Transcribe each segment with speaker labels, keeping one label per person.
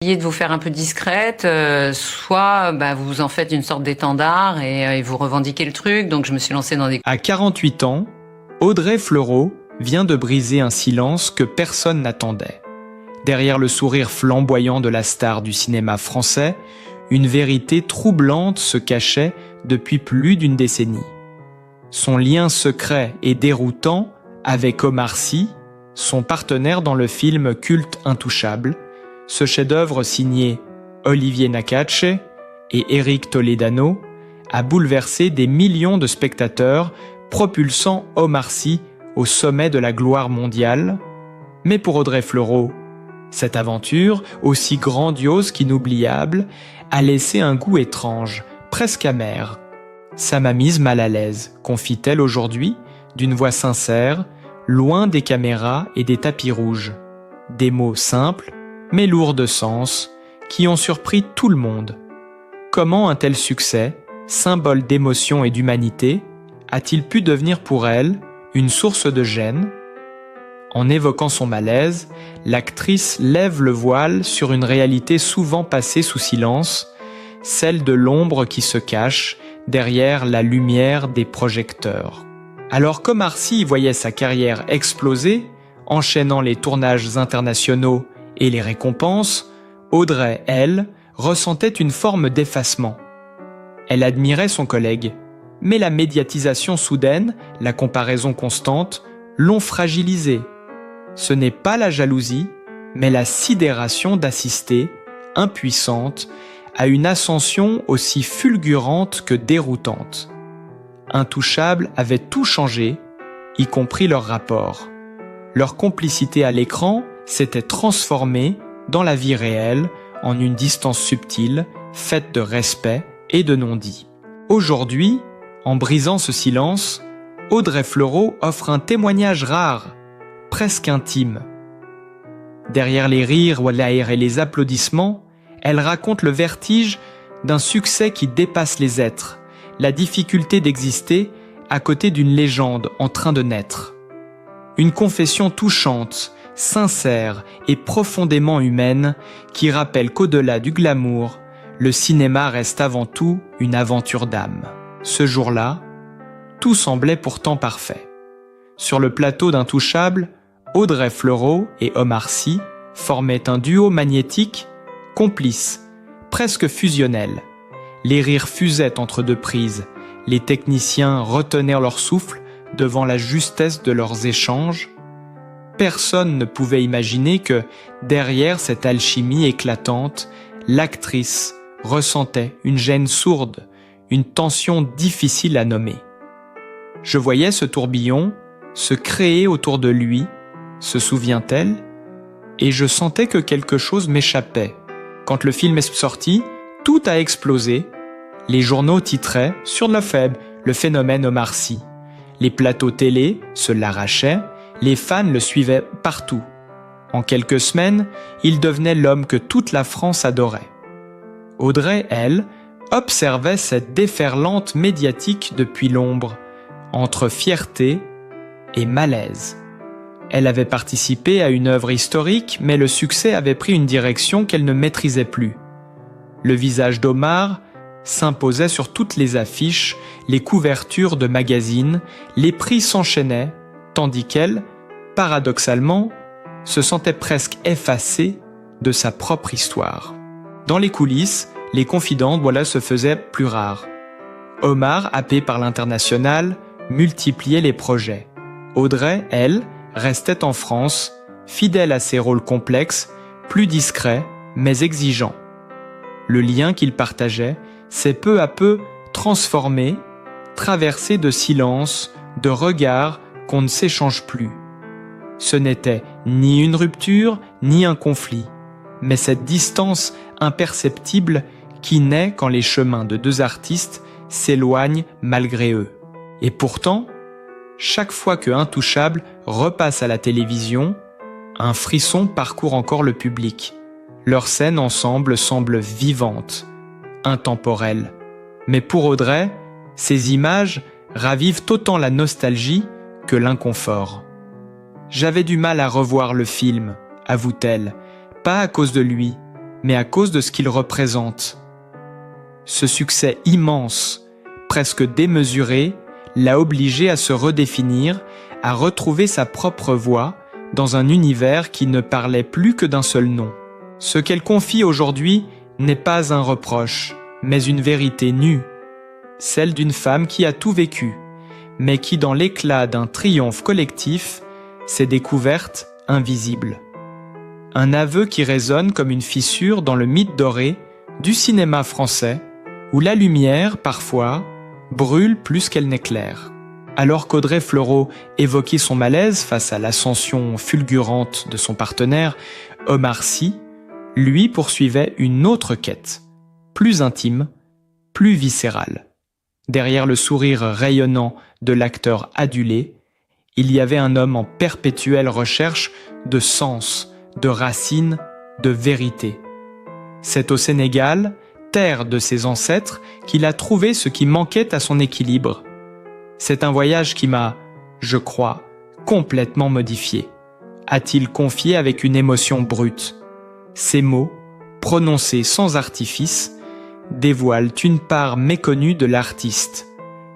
Speaker 1: Essayez de vous faire un peu discrète, soit vous en faites une sorte d'étendard et vous revendiquez le truc. Donc je me suis lancée dans des...
Speaker 2: À 48 ans, Audrey Fleurot vient de briser un silence que personne n'attendait. Derrière le sourire flamboyant de la star du cinéma français, une vérité troublante se cachait depuis plus d'une décennie. Son lien secret et déroutant avec Omar Sy, son partenaire dans le film culte Intouchable, ce chef-d'œuvre signé Olivier Nakache et Eric Toledano a bouleversé des millions de spectateurs, propulsant Omar Sy au sommet de la gloire mondiale. Mais pour Audrey Fleurot, cette aventure, aussi grandiose qu'inoubliable, a laissé un goût étrange, presque amer. Ça m'a mise mal à l'aise, confie-t-elle aujourd'hui, d'une voix sincère, loin des caméras et des tapis rouges. Des mots simples, mais lourds de sens, qui ont surpris tout le monde. Comment un tel succès, symbole d'émotion et d'humanité, a-t-il pu devenir pour elle une source de gêne ? En évoquant son malaise, l'actrice lève le voile sur une réalité souvent passée sous silence, celle de l'ombre qui se cache derrière la lumière des projecteurs. Alors qu'Omar Sy voyait sa carrière exploser, enchaînant les tournages internationaux et les récompenses, Audrey, elle, ressentait une forme d'effacement. Elle admirait son collègue, mais la médiatisation soudaine, la comparaison constante, l'ont fragilisée. Ce n'est pas la jalousie, mais la sidération d'assister, impuissante, à une ascension aussi fulgurante que déroutante. Intouchable avait tout changé, y compris leur rapport. Leur complicité à l'écran s'était transformée dans la vie réelle en une distance subtile, faite de respect et de non-dit. Aujourd'hui, en brisant ce silence, Audrey Fleurot offre un témoignage rare, presque intime. Derrière les rires et les applaudissements, elle raconte le vertige d'un succès qui dépasse les êtres, la difficulté d'exister à côté d'une légende en train de naître. Une confession touchante, sincère et profondément humaine qui rappelle qu'au-delà du glamour, le cinéma reste avant tout une aventure d'âme. Ce jour-là, tout semblait pourtant parfait. Sur le plateau d'Intouchable, Audrey Fleurot et Omar Sy formaient un duo magnétique, complice, presque fusionnel. Les rires fusaient entre deux prises, les techniciens retenaient leur souffle devant la justesse de leurs échanges. Personne ne pouvait imaginer que, derrière cette alchimie éclatante, l'actrice ressentait une gêne sourde, une tension difficile à nommer. Je voyais ce tourbillon se créer autour de lui, se souvient-elle, et je sentais que quelque chose m'échappait. Quand le film est sorti, tout a explosé. Les journaux titraient « Sur le web, le phénomène Omar Sy ». Les plateaux télé se l'arrachaient, les fans le suivaient partout. En quelques semaines, il devenait l'homme que toute la France adorait. Audrey, elle, observait cette déferlante médiatique depuis l'ombre, entre fierté et malaise. Elle avait participé à une œuvre historique, mais le succès avait pris une direction qu'elle ne maîtrisait plus. Le visage d'Omar s'imposait sur toutes les affiches, les couvertures de magazines, les prix s'enchaînaient, tandis qu'elle, paradoxalement, se sentait presque effacée de sa propre histoire. Dans les coulisses, les confidences se faisaient plus rares. Omar, happé par l'international, multipliait les projets. Audrey, elle, restait en France, fidèle à ses rôles complexes, plus discrets, mais exigeants. Le lien qu'ils partageaient s'est peu à peu transformé, traversé de silence, de regards qu'on ne s'échange plus. Ce n'était ni une rupture, ni un conflit, mais cette distance imperceptible qui naît quand les chemins de deux artistes s'éloignent malgré eux. Et pourtant, chaque fois que Intouchable repasse à la télévision, un frisson parcourt encore le public. Leur scène ensemble semble vivante, intemporelle. Mais pour Audrey, ces images ravivent autant la nostalgie que l'inconfort. J'avais du mal à revoir le film, avoue-t-elle, pas à cause de lui, mais à cause de ce qu'il représente. Ce succès immense, presque démesuré, l'a obligé à se redéfinir, à retrouver sa propre voix dans un univers qui ne parlait plus que d'un seul nom. Ce qu'elle confie aujourd'hui n'est pas un reproche, mais une vérité nue, celle d'une femme qui a tout vécu, mais qui, dans l'éclat d'un triomphe collectif, s'est découverte invisible. Un aveu qui résonne comme une fissure dans le mythe doré du cinéma français, où la lumière, parfois, brûle plus qu'elle n'éclaire. Alors qu'Audrey Fleurot évoquait son malaise face à l'ascension fulgurante de son partenaire, Omar Sy, lui poursuivait une autre quête, plus intime, plus viscérale. Derrière le sourire rayonnant de l'acteur adulé, il y avait un homme en perpétuelle recherche de sens, de racines, de vérité. C'est au Sénégal, terre de ses ancêtres, qu'il a trouvé ce qui manquait à son équilibre. C'est un voyage qui m'a, je crois, complètement modifié, a-t-il confié avec une émotion brute. Ces mots, prononcés sans artifice, dévoilent une part méconnue de l'artiste,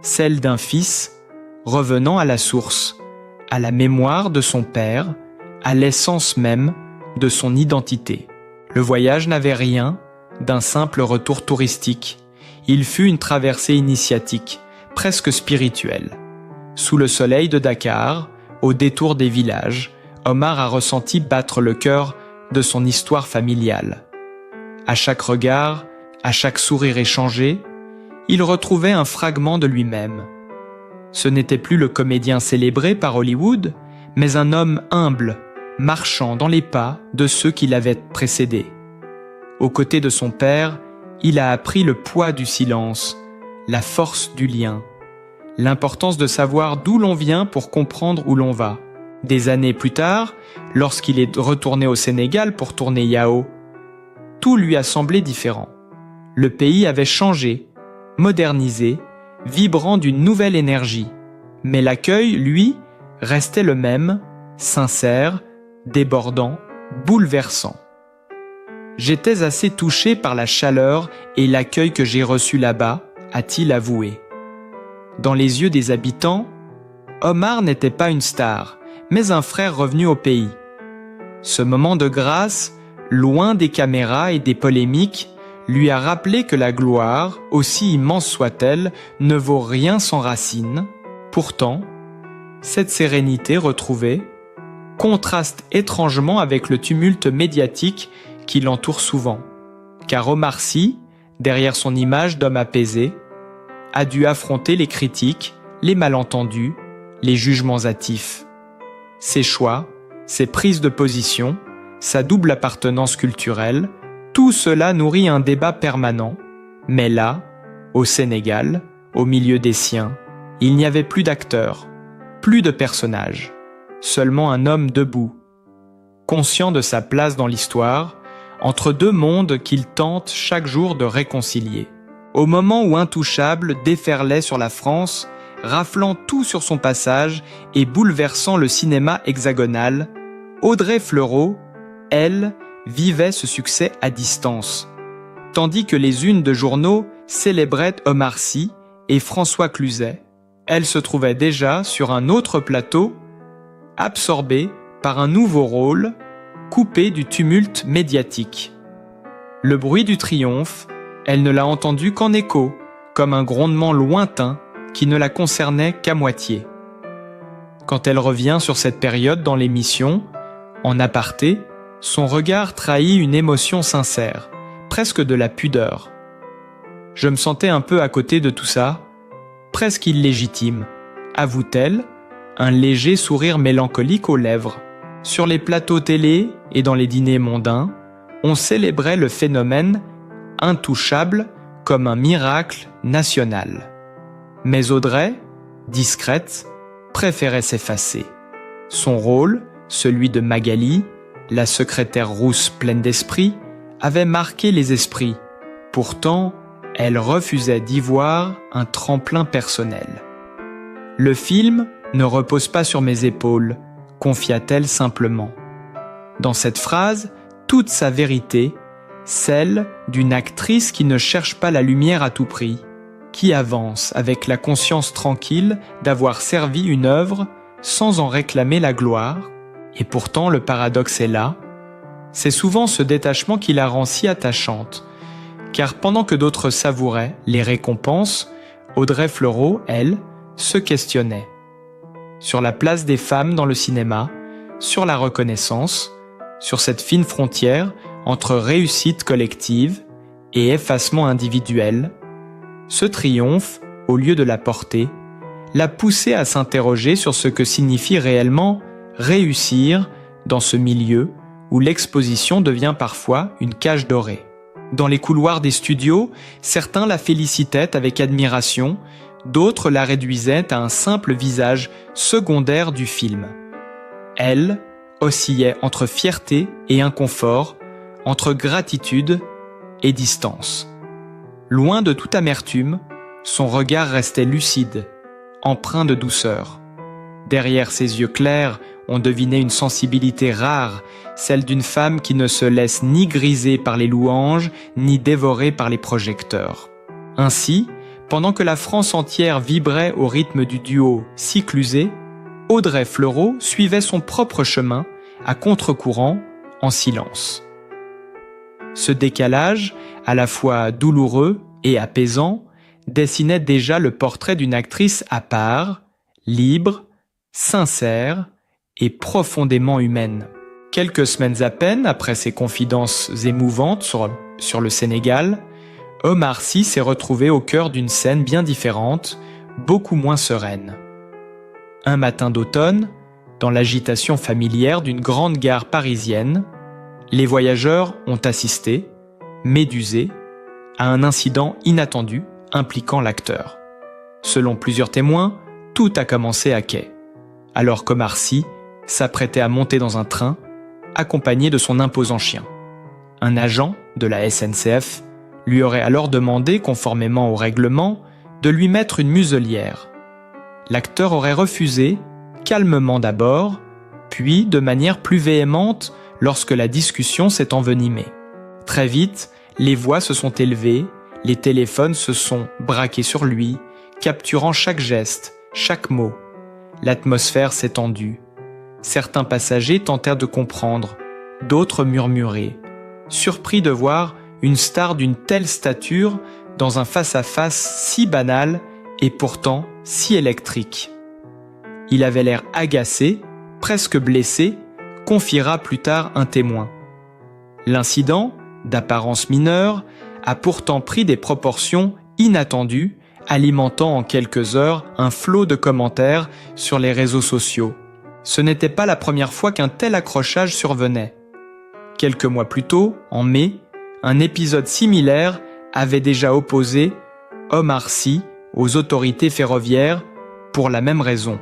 Speaker 2: celle d'un fils revenant à la source, à la mémoire de son père, à l'essence même de son identité. Le voyage n'avait rien d'un simple retour touristique. Il fut une traversée initiatique, presque spirituelle. Sous le soleil de Dakar, au détour des villages, Omar a ressenti battre le cœur de son histoire familiale. À chaque regard, à chaque sourire échangé, il retrouvait un fragment de lui-même. Ce n'était plus le comédien célébré par Hollywood, mais un homme humble, marchant dans les pas de ceux qui l'avaient précédé. Aux côtés de son père, il a appris le poids du silence, la force du lien, l'importance de savoir d'où l'on vient pour comprendre où l'on va. Des années plus tard, lorsqu'il est retourné au Sénégal pour tourner Yao, tout lui a semblé différent. Le pays avait changé, modernisé, vibrant d'une nouvelle énergie. Mais l'accueil, lui, restait le même, sincère, débordant, bouleversant. J'étais assez touché par la chaleur et l'accueil que j'ai reçu là-bas, a-t-il avoué. Dans les yeux des habitants, Omar n'était pas une star, mais un frère revenu au pays. Ce moment de grâce, loin des caméras et des polémiques, lui a rappelé que la gloire, aussi immense soit-elle, ne vaut rien sans racines. Pourtant, cette sérénité retrouvée contraste étrangement avec le tumulte médiatique qui l'entoure souvent. Car Omar Sy, derrière son image d'homme apaisé, a dû affronter les critiques, les malentendus, les jugements hâtifs. Ses choix, ses prises de position, sa double appartenance culturelle, tout cela nourrit un débat permanent. Mais là, au Sénégal, au milieu des siens, il n'y avait plus d'acteurs, plus de personnages, seulement un homme debout, conscient de sa place dans l'histoire, entre deux mondes qu'il tente chaque jour de réconcilier. Au moment où Intouchable déferlait sur la France, raflant tout sur son passage et bouleversant le cinéma hexagonal, Audrey Fleurot, elle, vivait ce succès à distance, tandis que les unes de journaux célébraient Omar Sy et François Cluzet. Elle se trouvait déjà sur un autre plateau, absorbée par un nouveau rôle, coupée du tumulte médiatique. Le bruit du triomphe, elle ne l'a entendu qu'en écho, comme un grondement lointain qui ne la concernait qu'à moitié. Quand elle revient sur cette période dans l'émission, en aparté, son regard trahit une émotion sincère, presque de la pudeur. Je me sentais un peu à côté de tout ça, presque illégitime, avoue-t-elle, un léger sourire mélancolique aux lèvres. Sur les plateaux télé et dans les dîners mondains, on célébrait le phénomène Intouchable comme un miracle national. Mais Audrey, discrète, préférait s'effacer. Son rôle, celui de Magali, la secrétaire rousse pleine d'esprit, avait marqué les esprits. Pourtant, elle refusait d'y voir un tremplin personnel. « Le film ne repose pas sur mes épaules », confia-t-elle simplement. Dans cette phrase, toute sa vérité, celle d'une actrice qui ne cherche pas la lumière à tout prix, qui avance avec la conscience tranquille d'avoir servi une œuvre sans en réclamer la gloire. Et pourtant, le paradoxe est là. C'est souvent ce détachement qui la rend si attachante, car pendant que d'autres savouraient les récompenses, Audrey Fleurot, elle, se questionnait. Sur la place des femmes dans le cinéma, sur la reconnaissance, sur cette fine frontière entre réussite collective et effacement individuel, ce triomphe, au lieu de la porter, l'a poussée à s'interroger sur ce que signifie réellement réussir dans ce milieu où l'exposition devient parfois une cage dorée. Dans les couloirs des studios, certains la félicitaient avec admiration, d'autres la réduisaient à un simple visage secondaire du film. Elle oscillait entre fierté et inconfort, entre gratitude et distance. Loin de toute amertume, son regard restait lucide, empreint de douceur. Derrière ses yeux clairs, on devinait une sensibilité rare, celle d'une femme qui ne se laisse ni griser par les louanges, ni dévorer par les projecteurs. Ainsi, pendant que la France entière vibrait au rythme du duo Cyclusé, Audrey Fleurot suivait son propre chemin, à contre-courant, en silence. Ce décalage, à la fois douloureux et apaisant, dessinait déjà le portrait d'une actrice à part, libre, sincère et profondément humaine. Quelques semaines à peine après ses confidences émouvantes sur le Sénégal, Omar Sy s'est retrouvé au cœur d'une scène bien différente, beaucoup moins sereine. Un matin d'automne, dans l'agitation familière d'une grande gare parisienne, les voyageurs ont assisté, médusés, à un incident inattendu impliquant l'acteur. Selon plusieurs témoins, tout a commencé à quai, alors qu'Omar Sy s'apprêtait à monter dans un train, accompagné de son imposant chien. Un agent de la SNCF lui aurait alors demandé, conformément au règlement, de lui mettre une muselière. L'acteur aurait refusé, calmement d'abord, puis de manière plus véhémente lorsque la discussion s'est envenimée. Très vite, les voix se sont élevées, les téléphones se sont braqués sur lui, capturant chaque geste, chaque mot. L'atmosphère s'est tendue. Certains passagers tentèrent de comprendre, d'autres murmuraient, surpris de voir une star d'une telle stature dans un face-à-face si banal et pourtant si électrique. Il avait l'air agacé, presque blessé, confiera plus tard un témoin. L'incident, d'apparence mineure, a pourtant pris des proportions inattendues, alimentant en quelques heures un flot de commentaires sur les réseaux sociaux. Ce n'était pas la première fois qu'un tel accrochage survenait. Quelques mois plus tôt, en mai, un épisode similaire avait déjà opposé Omar Sy aux autorités ferroviaires pour la même raison.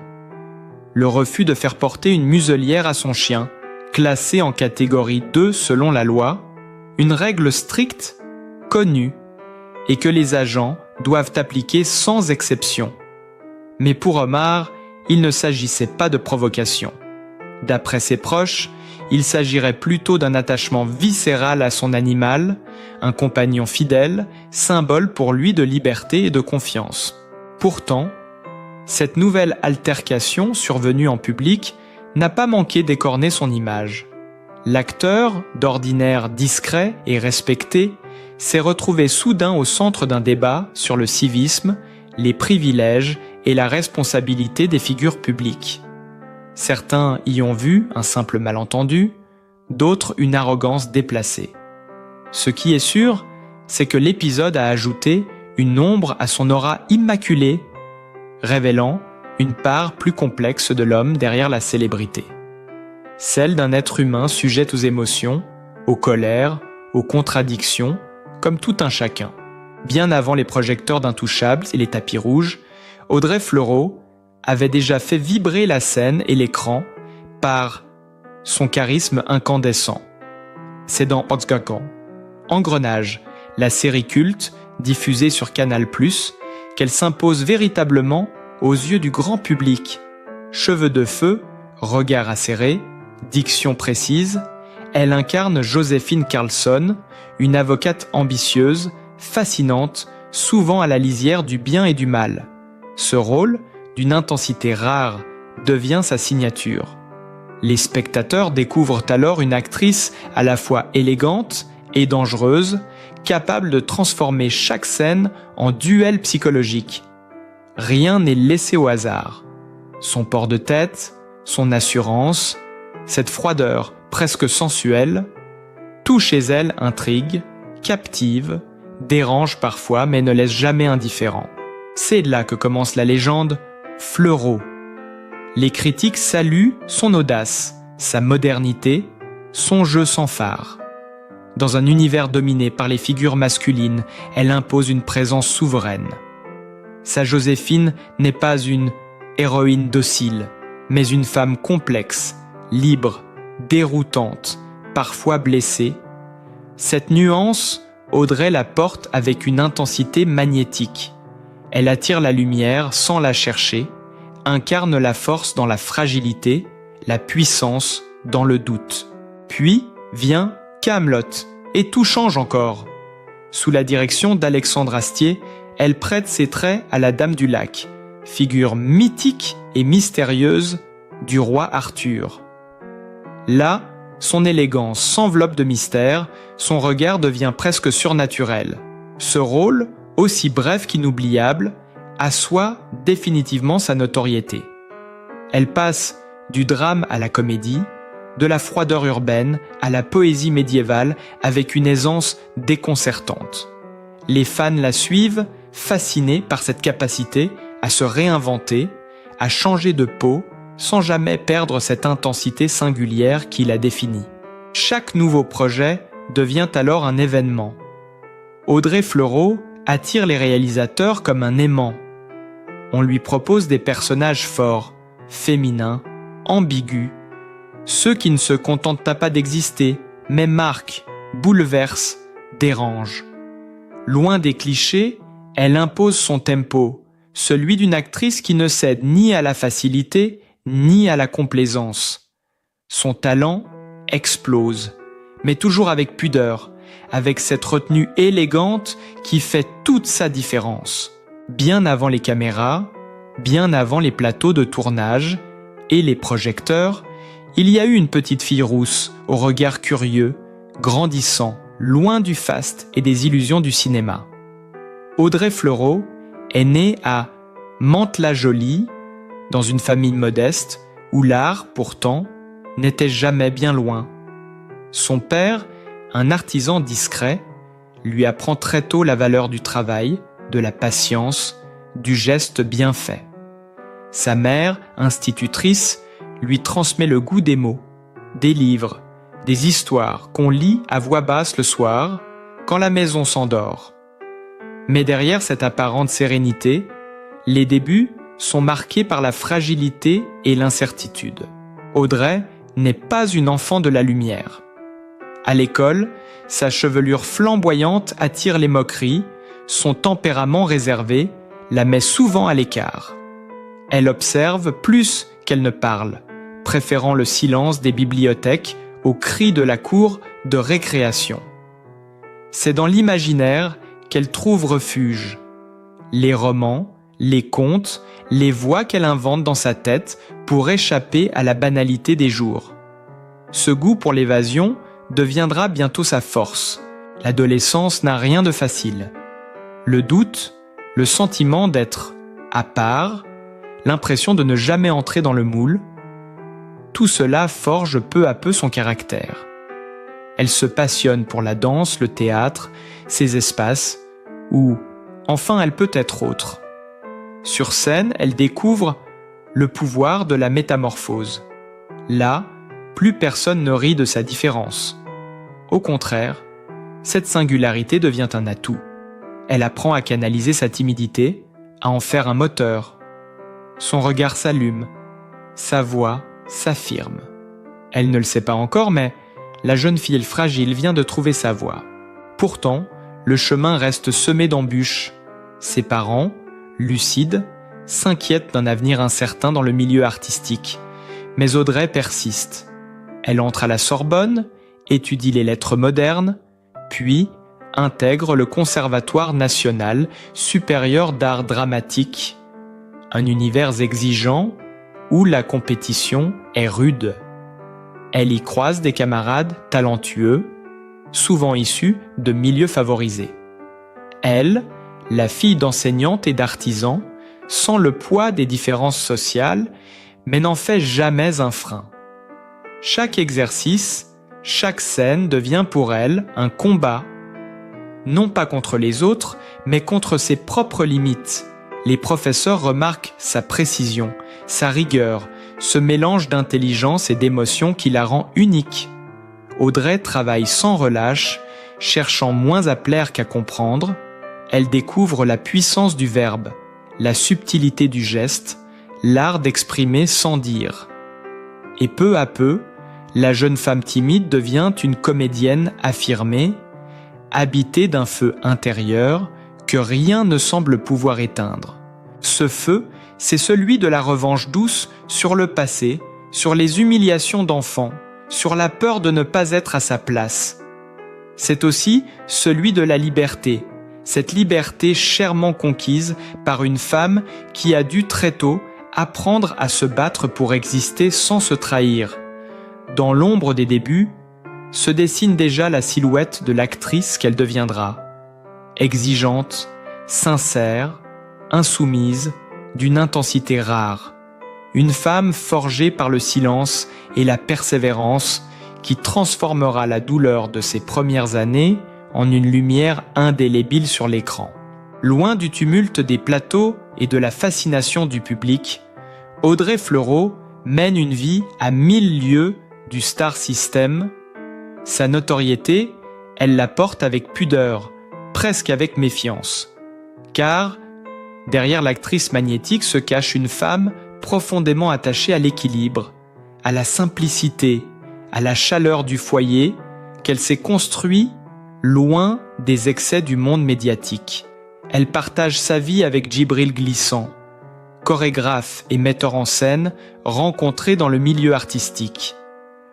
Speaker 2: Le refus de faire porter une muselière à son chien, classé en catégorie 2 selon la loi, une règle stricte, connue, et que les agents doivent appliquer sans exception. Mais pour Omar, il ne s'agissait pas de provocation. D'après ses proches, il s'agirait plutôt d'un attachement viscéral à son animal, un compagnon fidèle, symbole pour lui de liberté et de confiance. Pourtant, cette nouvelle altercation survenue en public n'a pas manqué d'écorner son image. L'acteur, d'ordinaire discret et respecté, s'est retrouvé soudain au centre d'un débat sur le civisme, les privilèges et la responsabilité des figures publiques. Certains y ont vu un simple malentendu, d'autres une arrogance déplacée. Ce qui est sûr, c'est que l'épisode a ajouté une ombre à son aura immaculée, révélant une part plus complexe de l'homme derrière la célébrité. Celle d'un être humain sujet aux émotions, aux colères, aux contradictions, comme tout un chacun. Bien avant les projecteurs d'Intouchables et les tapis rouges, Audrey Fleurot avait déjà fait vibrer la scène et l'écran par son charisme incandescent. C'est dans Engrenage, la série culte diffusée sur Canal+, qu'elle s'impose véritablement aux yeux du grand public. Cheveux de feu, regard acéré, diction précise, elle incarne Joséphine Carlsson, une avocate ambitieuse, fascinante, souvent à la lisière du bien et du mal. Ce rôle, d'une intensité rare, devient sa signature. Les spectateurs découvrent alors une actrice à la fois élégante et dangereuse, capable de transformer chaque scène en duel psychologique. Rien n'est laissé au hasard. Son port de tête, son assurance, cette froideur presque sensuelle, tout chez elle intrigue, captive, dérange parfois mais ne laisse jamais indifférent. C'est là que commence la légende Fleurot. Les critiques saluent son audace, sa modernité, son jeu sans phare. Dans un univers dominé par les figures masculines, elle impose une présence souveraine. Sa Joséphine n'est pas une héroïne docile, mais une femme complexe, libre, déroutante, parfois blessée. Cette nuance, Audrey la porte avec une intensité magnétique. Elle attire la lumière sans la chercher, incarne la force dans la fragilité, la puissance dans le doute. Puis vient Kaamelott, et tout change encore. Sous la direction d'Alexandre Astier, elle prête ses traits à la Dame du Lac, figure mythique et mystérieuse du roi Arthur. Là, son élégance s'enveloppe de mystère, son regard devient presque surnaturel. Ce rôle, aussi bref qu'inoubliable, assoit définitivement sa notoriété. Elle passe du drame à la comédie, de la froideur urbaine à la poésie médiévale avec une aisance déconcertante. Les fans la suivent, fascinés par cette capacité à se réinventer, à changer de peau, sans jamais perdre cette intensité singulière qui la définit. Chaque nouveau projet devient alors un événement. Audrey Fleurot attire les réalisateurs comme un aimant. On lui propose des personnages forts, féminins, ambigus, ceux qui ne se contentent pas d'exister, mais marquent, bouleversent, dérangent. Loin des clichés, elle impose son tempo, celui d'une actrice qui ne cède ni à la facilité, ni à la complaisance. Son talent explose, mais toujours avec pudeur, avec cette retenue élégante qui fait toute sa différence. Bien avant les caméras, bien avant les plateaux de tournage et les projecteurs, il y a eu une petite fille rousse, au regard curieux, grandissant, loin du faste et des illusions du cinéma. Audrey Fleurot est née à Mantes-la-Jolie, dans une famille modeste, où l'art, pourtant, n'était jamais bien loin. Son père, un artisan discret, lui apprend très tôt la valeur du travail, de la patience, du geste bien fait. Sa mère, institutrice, lui transmet le goût des mots, des livres, des histoires qu'on lit à voix basse le soir, quand la maison s'endort. Mais derrière cette apparente sérénité, les débuts sont marqués par la fragilité et l'incertitude. Audrey n'est pas une enfant de la lumière. À l'école, sa chevelure flamboyante attire les moqueries, son tempérament réservé la met souvent à l'écart. Elle observe plus qu'elle ne parle, préférant le silence des bibliothèques aux cris de la cour de récréation. C'est dans l'imaginaire qu'elle trouve refuge. Les romans, les contes, les voix qu'elle invente dans sa tête pour échapper à la banalité des jours. Ce goût pour l'évasion deviendra bientôt sa force. L'adolescence n'a rien de facile. Le doute, le sentiment d'être à part, l'impression de ne jamais entrer dans le moule, tout cela forge peu à peu son caractère. Elle se passionne pour la danse, le théâtre, ces espaces où, enfin, elle peut être autre. Sur scène, elle découvre le pouvoir de la métamorphose. Là, plus personne ne rit de sa différence. Au contraire, cette singularité devient un atout. Elle apprend à canaliser sa timidité, à en faire un moteur. Son regard s'allume, sa voix s'affirme. Elle ne le sait pas encore, mais la jeune fille fragile vient de trouver sa voie. Pourtant, le chemin reste semé d'embûches. Ses parents, lucides, s'inquiètent d'un avenir incertain dans le milieu artistique. Mais Audrey persiste. Elle entre à la Sorbonne étudie les lettres modernes, puis intègre le Conservatoire national supérieur d'art dramatique, un univers exigeant où la compétition est rude. Elle y croise des camarades talentueux, souvent issus de milieux favorisés. Elle, la fille d'enseignante et d'artisan, sent le poids des différences sociales, mais n'en fait jamais un frein. Chaque exercice, chaque scène devient pour elle un combat, non pas contre les autres, mais contre ses propres limites. Les professeurs remarquent sa précision, sa rigueur, ce mélange d'intelligence et d'émotion qui la rend unique. Audrey travaille sans relâche, cherchant moins à plaire qu'à comprendre. Elle découvre la puissance du verbe, la subtilité du geste, l'art d'exprimer sans dire. Et peu à peu, la jeune femme timide devient une comédienne affirmée, habitée d'un feu intérieur que rien ne semble pouvoir éteindre. Ce feu, c'est celui de la revanche douce sur le passé, sur les humiliations d'enfants, sur la peur de ne pas être à sa place. C'est aussi celui de la liberté, cette liberté chèrement conquise par une femme qui a dû très tôt apprendre à se battre pour exister sans se trahir. Dans l'ombre des débuts, se dessine déjà la silhouette de l'actrice qu'elle deviendra. Exigeante, sincère, insoumise, d'une intensité rare. Une femme forgée par le silence et la persévérance qui transformera la douleur de ses premières années en une lumière indélébile sur l'écran. Loin du tumulte des plateaux et de la fascination du public, Audrey Fleurot mène une vie à 1000 lieues du star system. Sa notoriété, elle la porte avec pudeur, presque avec méfiance. Car, derrière l'actrice magnétique se cache une femme profondément attachée à l'équilibre, à la simplicité, à la chaleur du foyer qu'elle s'est construit loin des excès du monde médiatique. Elle partage sa vie avec Djibril Glissant, chorégraphe et metteur en scène rencontrés dans le milieu artistique.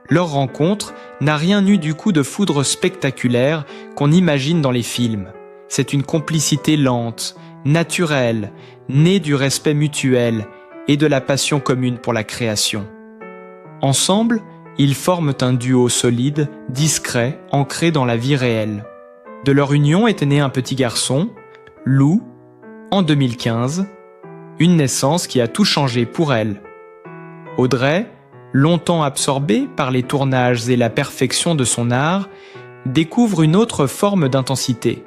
Speaker 2: Leur rencontre n'a rien eu du coup de foudre spectaculaire qu'on imagine dans les films. C'est une complicité lente, naturelle, née du respect mutuel et de la passion commune pour la création. Ensemble, ils forment un duo solide, discret, ancré dans la vie réelle. De leur union était né un petit garçon, Lou, en 2015, une naissance qui a tout changé pour elle. Audrey, longtemps absorbée par les tournages et la perfection de son art, découvre une autre forme d'intensité,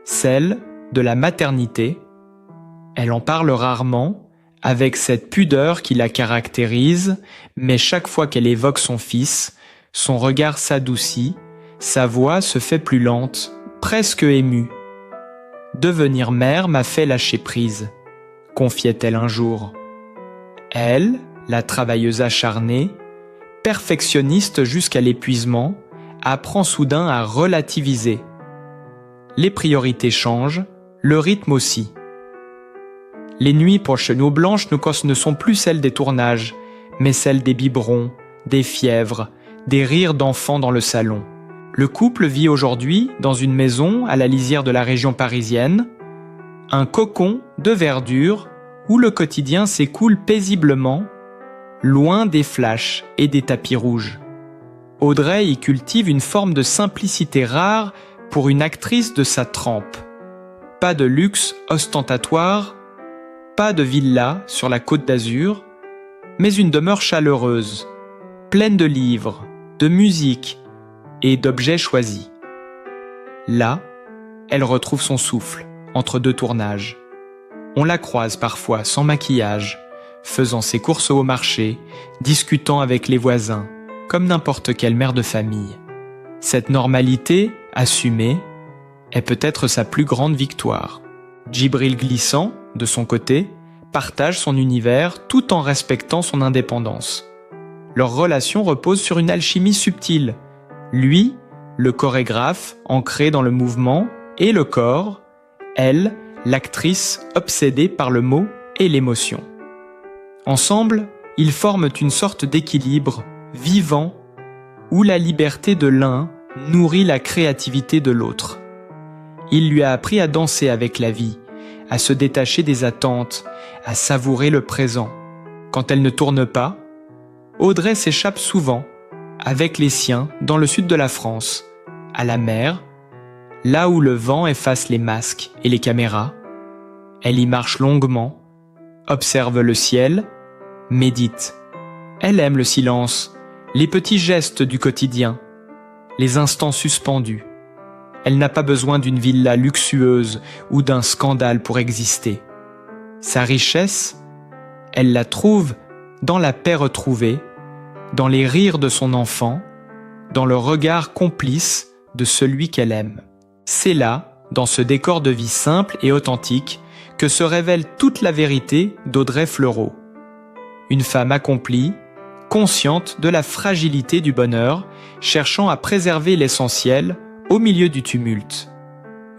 Speaker 2: celle de la maternité. Elle en parle rarement, avec cette pudeur qui la caractérise, mais chaque fois qu'elle évoque son fils, son regard s'adoucit, sa voix se fait plus lente, presque émue. « Devenir mère m'a fait lâcher prise », confiait-elle un jour. Elle, la travailleuse acharnée, perfectionniste jusqu'à l'épuisement, apprend soudain à relativiser. Les priorités changent, le rythme aussi. Les nuits pour Cheneaux Blanche ne sont plus celles des tournages, mais celles des biberons, des fièvres, des rires d'enfants dans le salon. Le couple vit aujourd'hui dans une maison à la lisière de la région parisienne, un cocon de verdure où le quotidien s'écoule paisiblement, loin des flashs et des tapis rouges. Audrey y cultive une forme de simplicité rare pour une actrice de sa trempe. Pas de luxe ostentatoire, pas de villa sur la Côte d'Azur, mais une demeure chaleureuse, pleine de livres, de musique et d'objets choisis. Là, elle retrouve son souffle entre deux tournages. On la croise parfois sans maquillage, faisant ses courses au marché, discutant avec les voisins, comme n'importe quelle mère de famille. Cette normalité, assumée, est peut-être sa plus grande victoire. Djibril Glissant, de son côté, partage son univers tout en respectant son indépendance. Leur relation repose sur une alchimie subtile. Lui, le chorégraphe ancré dans le mouvement et le corps, elle, l'actrice obsédée par le mot et l'émotion. Ensemble, ils forment une sorte d'équilibre vivant où la liberté de l'un nourrit la créativité de l'autre. Il lui a appris à danser avec la vie, à se détacher des attentes, à savourer le présent. Quand elle ne tourne pas, Audrey s'échappe souvent, avec les siens, dans le sud de la France, à la mer, là où le vent efface les masques et les caméras. Elle y marche longuement, observe le ciel, médite. Elle aime le silence, les petits gestes du quotidien, les instants suspendus. Elle n'a pas besoin d'une villa luxueuse ou d'un scandale pour exister. Sa richesse, elle la trouve dans la paix retrouvée, dans les rires de son enfant, dans le regard complice de celui qu'elle aime. C'est là, dans ce décor de vie simple et authentique, que se révèle toute la vérité d'Audrey Fleurot. Une femme accomplie, consciente de la fragilité du bonheur, cherchant à préserver l'essentiel au milieu du tumulte.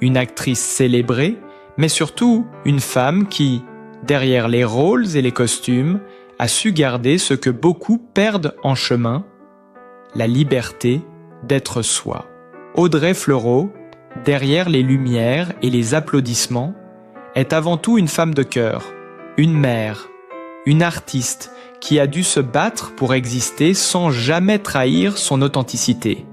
Speaker 2: Une actrice célébrée, mais surtout une femme qui, derrière les rôles et les costumes, a su garder ce que beaucoup perdent en chemin, la liberté d'être soi. Audrey Fleurot, derrière les lumières et les applaudissements, est avant tout une femme de cœur, une mère, une artiste qui a dû se battre pour exister sans jamais trahir son authenticité.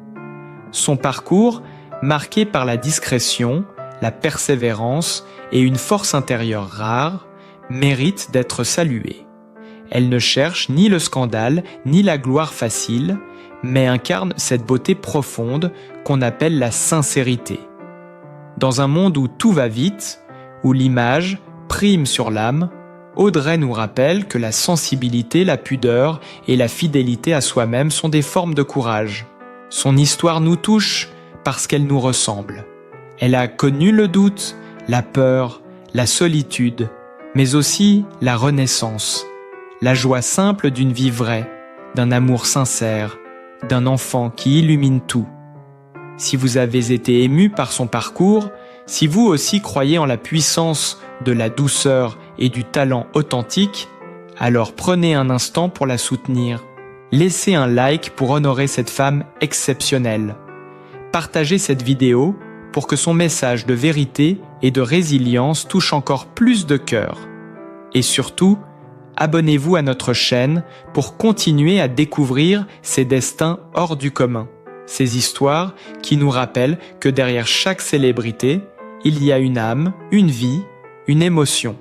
Speaker 2: Son parcours, marqué par la discrétion, la persévérance et une force intérieure rare, mérite d'être salué. Elle ne cherche ni le scandale ni la gloire facile, mais incarne cette beauté profonde qu'on appelle la sincérité. Dans un monde où tout va vite, où l'image prime sur l'âme, Audrey nous rappelle que la sensibilité, la pudeur et la fidélité à soi-même sont des formes de courage. Son histoire nous touche parce qu'elle nous ressemble. Elle a connu le doute, la peur, la solitude, mais aussi la renaissance, la joie simple d'une vie vraie, d'un amour sincère, d'un enfant qui illumine tout. Si vous avez été ému par son parcours, si vous aussi croyez en la puissance de la douceur et du talent authentique, alors prenez un instant pour la soutenir. Laissez un like pour honorer cette femme exceptionnelle. Partagez cette vidéo pour que son message de vérité et de résilience touche encore plus de cœurs. Et surtout, abonnez-vous à notre chaîne pour continuer à découvrir ces destins hors du commun. Ces histoires qui nous rappellent que derrière chaque célébrité, il y a une âme, une vie, une émotion.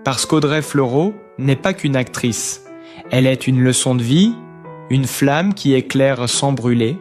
Speaker 2: Parce qu'Audrey Fleurot n'est pas qu'une actrice. Elle est une leçon de vie, une flamme qui éclaire sans brûler,